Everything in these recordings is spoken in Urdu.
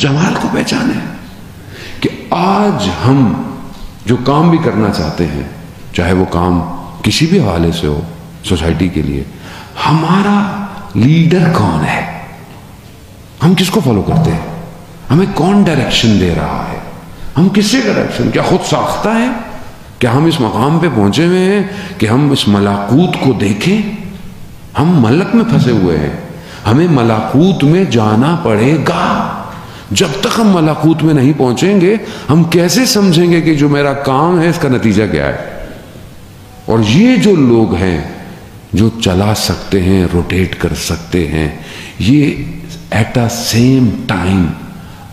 جمال کو پہچانے کہ آج ہم جو کام بھی کرنا چاہتے ہیں، چاہے وہ کام کسی بھی حوالے سے ہو سوسائٹی کے لیے، ہمارا لیڈر کون ہے، ہم کس کو فالو کرتے ہیں، ہمیں کون ڈائریکشن دے رہا ہے، ہم کس سے ڈائریکشن، کیا خود ساختہ ہے، کیا ہم اس مقام پہ پہنچے ہوئے ہیں کہ ہم اس ملاکوت کو دیکھیں؟ ہم ملک میں پھنسے ہوئے ہیں، ہمیں ملاکوت میں جانا پڑے گا۔ جب تک ہم ملاکوت میں نہیں پہنچیں گے ہم کیسے سمجھیں گے کہ جو میرا کام ہے اس کا نتیجہ کیا ہے؟ اور یہ جو لوگ ہیں جو چلا سکتے ہیں، روٹیٹ کر سکتے ہیں، یہ ایٹ اے سیم ٹائم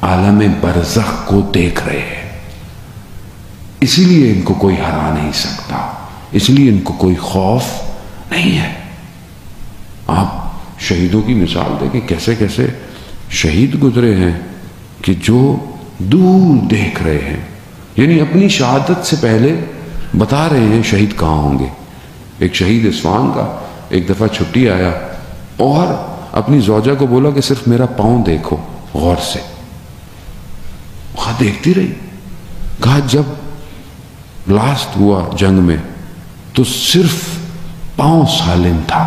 عالم برزخ کو دیکھ رہے ہیں، اسی لیے ان کو کوئی ہرا نہیں سکتا، اس لیے ان کو کوئی خوف نہیں ہے۔ آپ شہیدوں کی مثال دیکھیں، کیسے کیسے شہید گزرے ہیں کہ جو دور دیکھ رہے ہیں، یعنی اپنی شہادت سے پہلے بتا رہے ہیں شہید کہاں ہوں گے۔ ایک شہید اصفہان کا ایک دفعہ چھٹی آیا اور اپنی زوجہ کو بولا کہ صرف میرا پاؤں دیکھو غور سے، وہاں دیکھتی رہی۔ کہا جب بلاسٹ ہوا جنگ میں تو صرف پاؤں سالم تھا،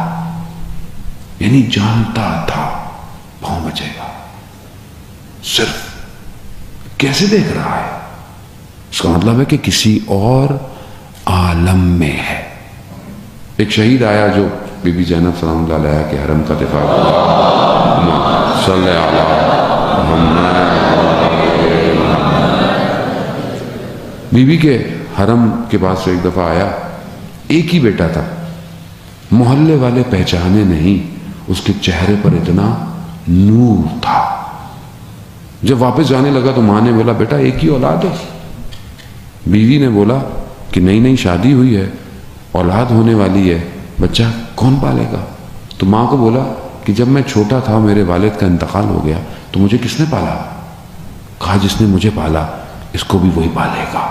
یعنی جانتا تھا پاؤں بچے گا، صرف کیسے دیکھ رہا ہے؟ اس کا مطلب ہے کہ کسی اور عالم میں ہے۔ ایک شہید آیا جو بی بی زینب سلام اللہ علیہ کے حرم کا دفاع کیا، صلی اللہ بی بی کے حرم کے پاس سے ایک دفعہ آیا، ایک ہی بیٹا تھا، محلے والے پہچانے نہیں، اس کے چہرے پر اتنا نور تھا۔ جب واپس جانے لگا تو ماں نے بولا بیٹا ایک ہی اولاد ہے؟ بیوی نے بولا کہ نئی نئی شادی ہوئی ہے، اولاد ہونے والی ہے، بچہ کون پالے گا؟ تو ماں کو بولا کہ جب میں چھوٹا تھا میرے والد کا انتقال ہو گیا تو مجھے کس نے پالا؟ کہا جس نے مجھے پالا اس کو بھی وہی پالے گا،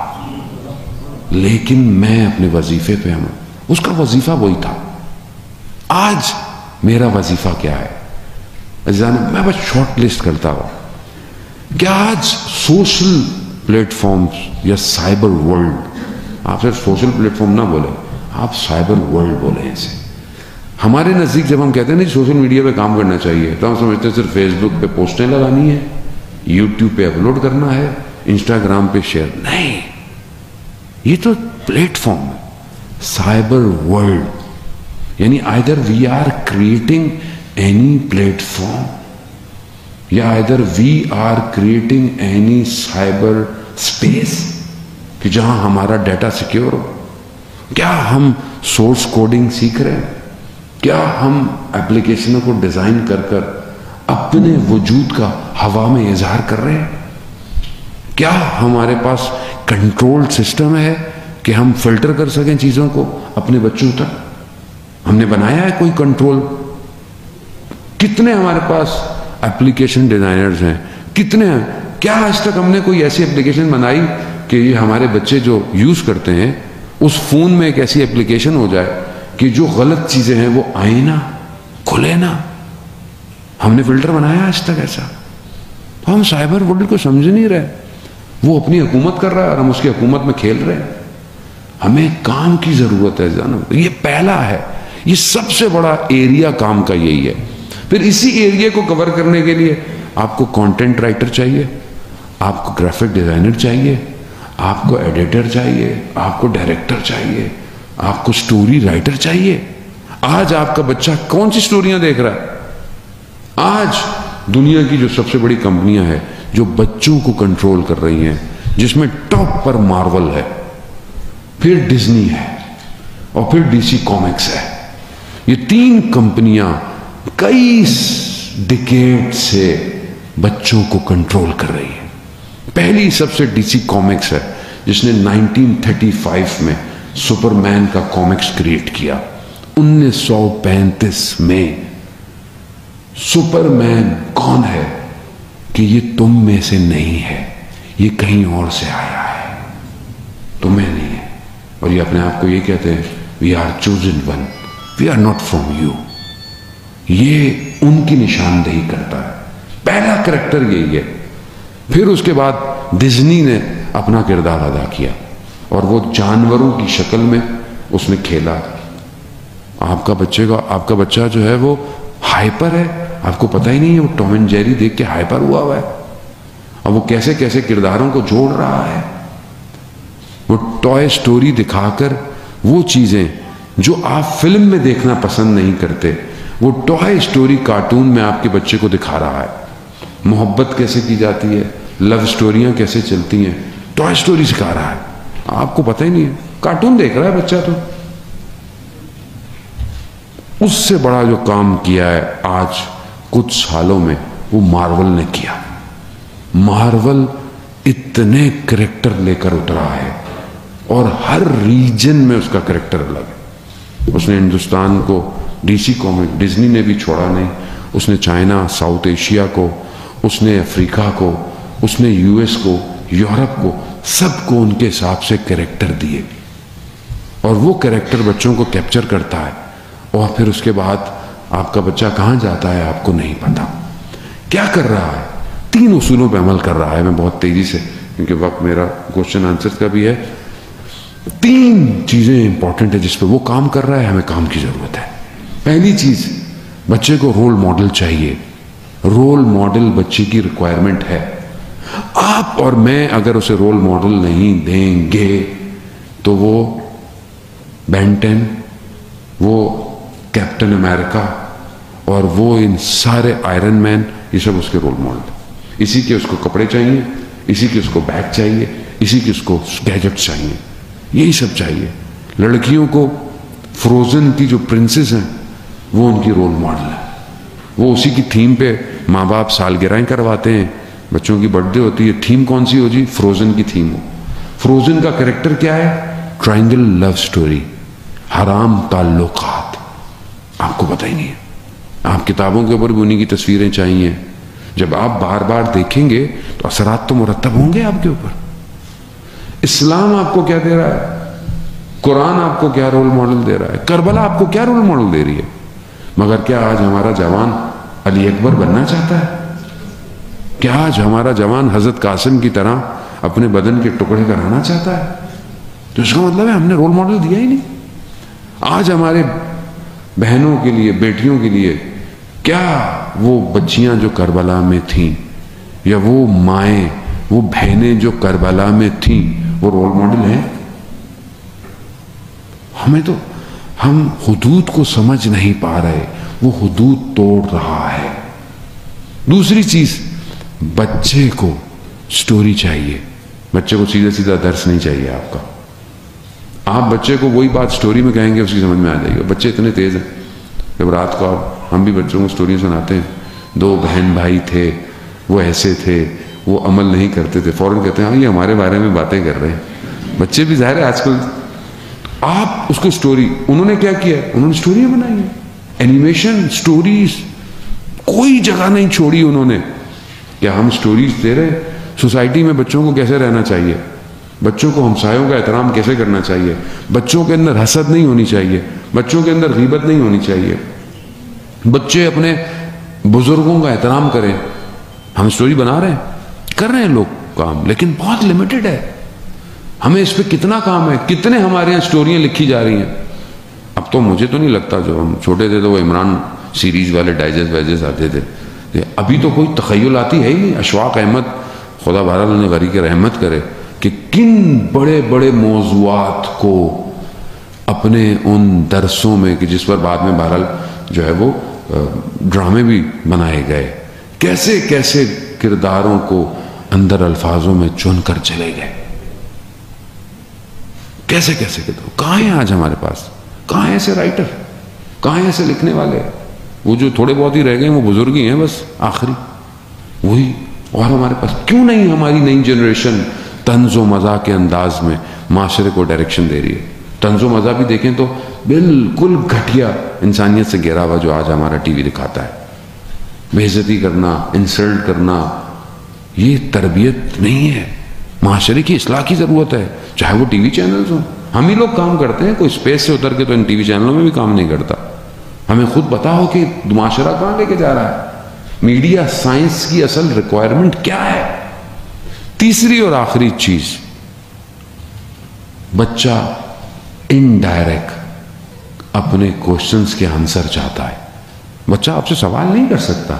لیکن میں اپنے وظیفے پہ ہوں۔ اس کا وظیفہ وہی تھا۔ آج میرا وظیفہ کیا ہے؟ میں بس شارٹ لسٹ کرتا ہوں کہ آج سوشل پلیٹ فارمز یا سائبر ورلڈ، آپ صرف سوشل پلیٹ فارم نہ بولیں، آپ سائبر ورلڈ بولیں اسے۔ ہمارے نزدیک جب ہم کہتے ہیں نہیں سوشل میڈیا پہ کام کرنا چاہیے تو ہم سمجھتے ہیں صرف فیس بک پہ پوسٹیں لگانی ہے، یوٹیوب پہ اپلوڈ کرنا ہے، انسٹاگرام پہ شیئر، نہیں، یہ تو پلیٹ فارم ہے، سائبر ورلڈ، یعنی either we are creating any platform یا either we are creating any cyber space کہ جہاں ہمارا ڈیٹا سیکیور ہو۔ کیا ہم سورس کوڈنگ سیکھ رہے ہیں؟ کیا ہم اپلیکیشنوں کو ڈیزائن کر کر اپنے وجود کا ہوا میں اظہار کر رہے ہیں؟ کیا ہمارے پاس کنٹرول سسٹم ہے کہ ہم فلٹر کر سکیں چیزوں کو اپنے بچوں تک؟ ہم نے بنایا ہے کوئی کنٹرول؟ کتنے ہمارے پاس اپلیکیشن ڈیزائنرز ہیں، کتنے ہیں؟ کیا آج تک ہم نے کوئی ایسی اپلیکیشن بنائی کہ یہ ہمارے بچے جو یوز کرتے ہیں اس فون میں ایک ایسی اپلیکیشن ہو جائے کہ جو غلط چیزیں ہیں وہ آئیں نہ، کھلے نہ؟ ہم نے فلٹر بنایا آج تک ایسا؟ تو ہم سائبر ورلڈ کو سمجھ نہیں رہے، وہ اپنی حکومت کر رہا ہے اور ہم اس کی حکومت میں کھیل رہے ہیں۔ ہمیں کام کی ضرورت ہے جانو، یہ پہلا ہے، یہ سب سے بڑا ایریا کام کا یہی ہے۔ پھر اسی ایریا کو کور کرنے کے لیے آپ کو کانٹینٹ رائٹر چاہیے، آپ کو گرافک ڈیزائنر چاہیے، آپ کو ایڈیٹر چاہیے، آپ کو ڈائریکٹر چاہیے، آپ کو سٹوری رائٹر چاہیے۔ آج آپ کا بچہ کون سی سٹوریاں دیکھ رہا ہے؟ آج دنیا کی جو سب سے بڑی کمپنیاں ہیں جو بچوں کو کنٹرول کر رہی ہیں، جس میں ٹاپ پر مارول ہے، پھر ڈزنی ہے اور پھر ڈی سی کامکس ہے، یہ تین کمپنیاں کئی ڈیکیڈ سے بچوں کو کنٹرول کر رہی ہیں۔ پہلی سب سے ڈی سی کامکس ہے جس نے 1935 میں سپر مین کا کامکس کریٹ کیا۔ 1935 میں سپر مین کون ہے کہ یہ تم میں سے نہیں ہے، یہ کہیں اور سے آیا ہے، تمہیں نہیں ہے، اور یہ اپنے آپ کو یہ کہتے ہیں we are chosen one, we are not from you. یہ ان کی نشاندہی کرتا ہے۔ پہلا کریکٹر یہی ہے۔ پھر اس کے بعد ڈزنی نے اپنا کردار ادا کیا اور وہ جانوروں کی شکل میں اس نے کھیلا. آپ کا بچہ جو ہے وہ ہائپر ہے, آپ کو پتہ ہی نہیں ہے, وہ ٹام اینڈ جیری دیکھ کے ہائپر ہوا ہے, اور وہ کیسے کیسے کرداروں کو جوڑ رہا ہے. وہ ٹوائے سٹوری دکھا کر وہ چیزیں جو آپ فلم میں دیکھنا پسند نہیں کرتے, وہ ٹوائے سٹوری کارٹون میں آپ کے بچے کو دکھا رہا ہے. محبت کیسے کی جاتی ہے, لو سٹوریاں کیسے چلتی ہیں, ٹوائے سٹوری سکھا رہا ہے. آپ کو پتہ ہی نہیں ہے, کارٹون دیکھ رہا ہے بچہ. تو اس سے بڑا جو کام کیا ہے آج کچھ سالوں میں وہ مارول نے کیا. مارول اتنے کریکٹر لے کر اترا ہے اور ہر ریجن میں اس کا کریکٹر الگ ہے. اس نے ہندوستان کو ڈی سی کامک, ڈزنی نے بھی چھوڑا نہیں. اس نے چائنا, ساؤتھ ایشیا کو, اس نے افریقہ کو, اس نے یو ایس کو, یورپ کو, سب کو ان کے حساب سے کریکٹر دیے, اور وہ کریکٹر بچوں کو کیپچر کرتا ہے. اور پھر اس کے بعد آپ کا بچہ کہاں جاتا ہے آپ کو نہیں پتا, کیا کر رہا ہے. 3 اصولوں پہ عمل کر رہا ہے. میں بہت تیزی سے, کیونکہ وقت میرا کوشچن آنسر کا بھی ہے, 3 چیزیں امپورٹنٹ ہیں جس پہ وہ کام کر رہا ہے. ہمیں کام کی ضرورت ہے. پہلی چیز, بچے کو رول ماڈل چاہیے. رول ماڈل بچے کی ریکوائرمنٹ ہے. آپ اور میں اگر اسے رول ماڈل نہیں دیں گے تو وہ بین 10, وہ کیپٹن امریکہ اور وہ ان سارے آئرن مین, یہ سب اس کے رول ماڈل. اسی کے اس کو کپڑے چاہیے, اسی کے اس کو بیگ چاہیے, اسی کے اس کو گیجٹ چاہیے, یہی سب چاہیے. لڑکیوں کو فروزن کی جو پرنسز ہیں وہ ان کی رول ماڈل ہے. وہ اسی کی تھیم پہ ماں باپ سالگرہیں کرواتے ہیں, بچوں کی برتھ ڈے ہوتی ہے, تھیم کون سی ہو جی, فروزن کی تھیم ہو. فروزن کا کریکٹر کیا ہے, ٹرائنگل لو سٹوری, حرام تعلقات. آپ کو پتہ ہی نہیں ہے. آپ کتابوں کے اوپر بھی انہیں کی تصویریں چاہیے. جب آپ بار بار دیکھیں گے تو اثرات تو مرتب ہوں گے آپ کے اوپر. اسلام آپ کو کیا دے رہا ہے, قرآن آپ کو کیا رول ماڈل دے رہا ہے, کربلا آپ کو کیا رول ماڈل دے رہی ہے. مگر کیا آج ہمارا جوان علی اکبر بننا چاہتا ہے؟ کیا آج ہمارا جوان حضرت قاسم کی طرح اپنے بدن کے ٹکڑے کرانا چاہتا ہے؟ تو اس کا مطلب ہے ہم نے رول ماڈل دیا ہی نہیں. آج ہمارے بہنوں کے لیے, بیٹیوں کے لیے کیا وہ بچیاں جو کربلا میں تھیں, یا وہ مائیں, وہ بہنیں جو کربلا میں تھیں, وہ رول ماڈل ہیں؟ ہمیں تو, ہم حدود کو سمجھ نہیں پا رہے, وہ حدود توڑ رہا ہے. دوسری چیز, بچے کو سٹوری چاہیے. بچے کو سیدھا سیدھا درس نہیں چاہیے آپ کا. آپ بچے کو وہی بات سٹوری میں کہیں گے اس کی سمجھ میں آ جائے گی. بچے اتنے تیز ہیں, جب رات کو ہم بھی بچوں کو سٹوری سناتے ہیں, 2 بہن بھائی تھے, وہ ایسے تھے, وہ عمل نہیں کرتے تھے, فوراً کہتے ہیں ہاں یہ ہمارے بارے میں باتیں کر رہے ہیں. بچے بھی ظاہر ہے آج کل. آپ اس کو سٹوری, انہوں نے کیا کیا, انہوں نے سٹوریاں بنائی ہیں, اینیمیشن, سٹوریز, کوئی جگہ نہیں چھوڑی انہوں نے. کیا ہم سٹوریز دے رہے ہیں سوسائٹی میں بچوں کو کیسے رہنا چاہیے, بچوں کو ہمسایوں کا احترام کیسے کرنا چاہیے, بچوں کے اندر حسد نہیں ہونی چاہیے, بچوں کے اندر غیبت نہیں ہونی چاہیے, بچے اپنے بزرگوں کا احترام کریں. ہم سٹوری بنا رہے ہیں, کر رہے ہیں لوگ کام, لیکن بہت لمیٹڈ ہے. ہمیں اس پہ کتنا کام ہے, کتنے ہمارے یہاں سٹوریاں لکھی جا رہی ہیں. اب تو مجھے تو نہیں لگتا, جو ہم چھوٹے تھے تو وہ عمران سیریز والے ڈائجسٹ وائجسٹ آتے تھے, ابھی تو کوئی تخیل آتی ہے ہی نہیں. اشفاق احمد, خدا بہرحال انہیں غریق رحمت کرے, کہ کن بڑے بڑے موضوعات کو اپنے ان درسوں میں, کہ جس پر بعد میں بہرحال جو ہے وہ ڈرامے بھی بنائے گئے, کیسے کیسے کرداروں کو اندر الفاظوں میں چن کر چلے گئے, کیسے کیسے کردار. کہاں ہیں آج ہمارے پاس, کہاں ہیں ایسے رائٹر, کہاں ہیں ایسے لکھنے والے. وہ جو تھوڑے بہت ہی رہ گئے وہ بزرگ ہی ہیں بس, آخری وہی. اور ہمارے پاس کیوں نہیں ہماری نئی جنریشن طنز و مزاح کے انداز میں معاشرے کو ڈائریکشن دے رہی ہے. طنز و مزاح بھی دیکھیں تو بالکل گھٹیا انسانیت سے گھرا ہوا جو آج ہمارا ٹی وی دکھاتا ہے. بے عزتی کرنا, انسلٹ کرنا, یہ تربیت نہیں ہے. معاشرے کی اصلاح کی ضرورت ہے, چاہے وہ ٹی وی چینلز ہوں. ہم ہی لوگ کام کرتے ہیں, کوئی اسپیس سے اتر کے تو ان ٹی وی چینلوں میں بھی کام نہیں کرتا. ہمیں خود پتا ہو کہ معاشرہ کہاں لے کے جا رہا ہے. میڈیا سائنس کی اصل ریکوائرمنٹ کیا ہے, تیسری اور آخری چیز، بچہ انڈائریکٹ اپنے کوشچنز کے آنسر چاہتا ہے. بچہ آپ سے سوال نہیں کر سکتا،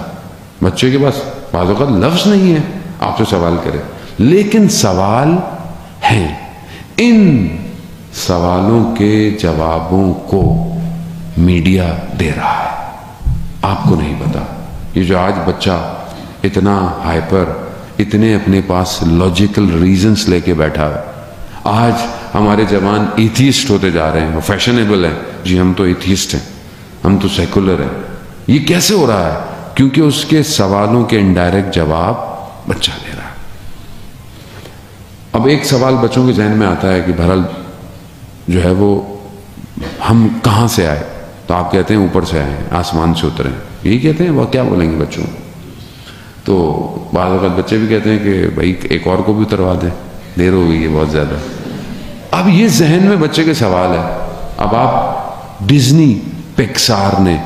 بچے کے پاس بعض اوقات لفظ نہیں ہے آپ سے سوال کرے، لیکن سوال ہیں. ان سوالوں کے جوابوں کو میڈیا دے رہا ہے، آپ کو نہیں پتا. یہ جو آج بچہ اتنا ہائپر، اتنے اپنے پاس لاجیکل ریزنز لے کے بیٹھا ہے، آج ہمارے جوان ایتھیسٹ ہوتے جا رہے ہیں، وہ فیشنیبل ہیں، جی ہم تو ایتھیسٹ ہیں، ہم تو سیکولر ہیں. یہ کیسے ہو رہا ہے؟ کیونکہ اس کے سوالوں کے انڈائریکٹ جواب بچہ دے رہا ہے. اب ایک سوال بچوں کے ذہن میں آتا ہے کہ بہرحال جو ہے وہ ہم کہاں سے آئے؟ تو آپ کہتے ہیں اوپر سے آئے ہیں، آسمان سے اترے ہیں. یہی کہتے ہیں، وہ کیا بولیں گے بچوں؟ تو بعض اوقات بچے بھی کہتے ہیں کہ بھائی ایک اور کو بھی اتروا دیں، دیر ہو گئی ہے بہت زیادہ. اب یہ ذہن میں بچے کے سوال ہے. اب آپ ڈزنی پکسار نے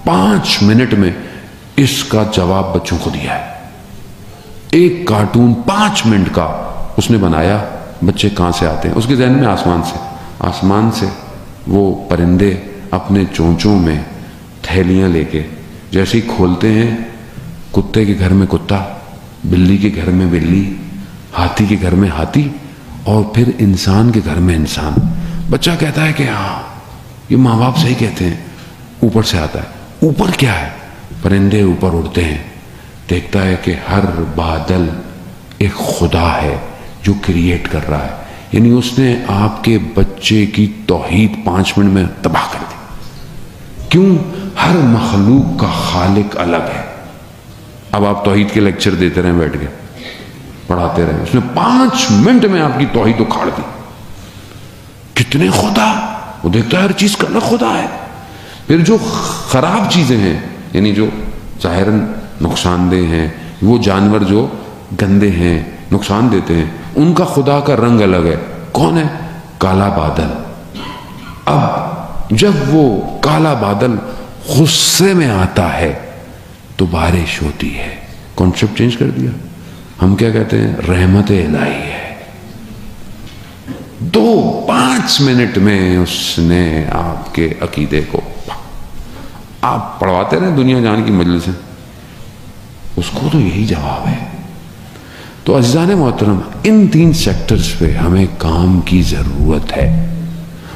5 منٹ میں اس کا جواب بچوں کو دیا ہے. ایک کارٹون 5 منٹ کا اس نے بنایا. بچے کہاں سے آتے ہیں؟ اس کے ذہن میں آسمان سے. آسمان سے وہ پرندے اپنے چونچوں میں تھیلیاں لے کے جیسے ہی کھولتے ہیں، کتے کے گھر میں کتا، بلی کے گھر میں بلی، ہاتھی کے گھر میں ہاتھی، اور پھر انسان کے گھر میں انسان. بچہ کہتا ہے کہ ہاں یہ ماں باپ صحیح کہتے ہیں، اوپر سے آتا ہے. اوپر کیا ہے؟ پرندے اوپر اڑتے ہیں. دیکھتا ہے کہ ہر بادل ایک خدا ہے جو کریٹ کر رہا ہے. یعنی اس نے آپ کے بچے کی توحید 5 منٹ میں تباہ کر دی. کیوں؟ ہر مخلوق کا خالق الگ ہے. اب آپ توحید کے لیکچر دیتے رہیں، بیٹھ کے پڑھاتے رہیں، اس نے 5 منٹ میں آپ کی توحید اکھاڑ دی. کتنے خدا؟ وہ دیکھتا ہے ہر چیز کا الگ خدا ہے. پھر جو خراب چیزیں ہیں، یعنی جو ظاہراً نقصان دہ ہیں، وہ جانور جو گندے ہیں، نقصان دیتے ہیں، ان کا خدا کا رنگ الگ ہے. کون ہے؟ کالا بادل. اب جب وہ کالا بادل غصے میں آتا ہے تو بارش ہوتی ہے. کانسیپٹ چینج کر دیا. ہم کیا کہتے ہیں؟ رحمت الہی ہے. 5 منٹ میں اس نے آپ کے عقیدے کو، آپ پڑھواتے رہے دنیا جان کی مجلس سے، اس کو تو یہی جواب ہے. تو عزیزان محترم، ان 3 سیکٹرز پہ ہمیں کام کی ضرورت ہے،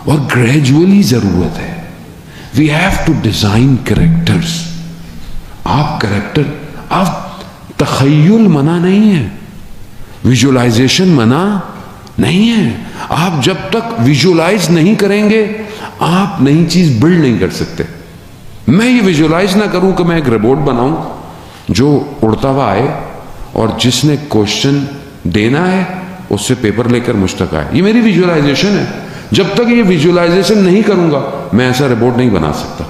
اور گریجولی ضرورت ہے. We have to design characters. آپ کریکٹر، آپ تخیل منع نہیں ہے، ویژولائزیشن منع نہیں ہے. آپ جب تک ویژولائز نہیں کریں گے آپ نئی چیز بلڈ نہیں کر سکتے. میں یہ ویژولائز نہ کروں کہ میں ایک روبوٹ بناؤں جو اڑتا ہوا آئے اور جس نے کوشچن دینا ہے اس سے پیپر لے کر مجھ تک آئے. یہ میری ویژولائزیشن ہے. جب تک یہ ویژولائزیشن نہیں کروں گا میں ایسا روبوٹ نہیں بنا سکتا.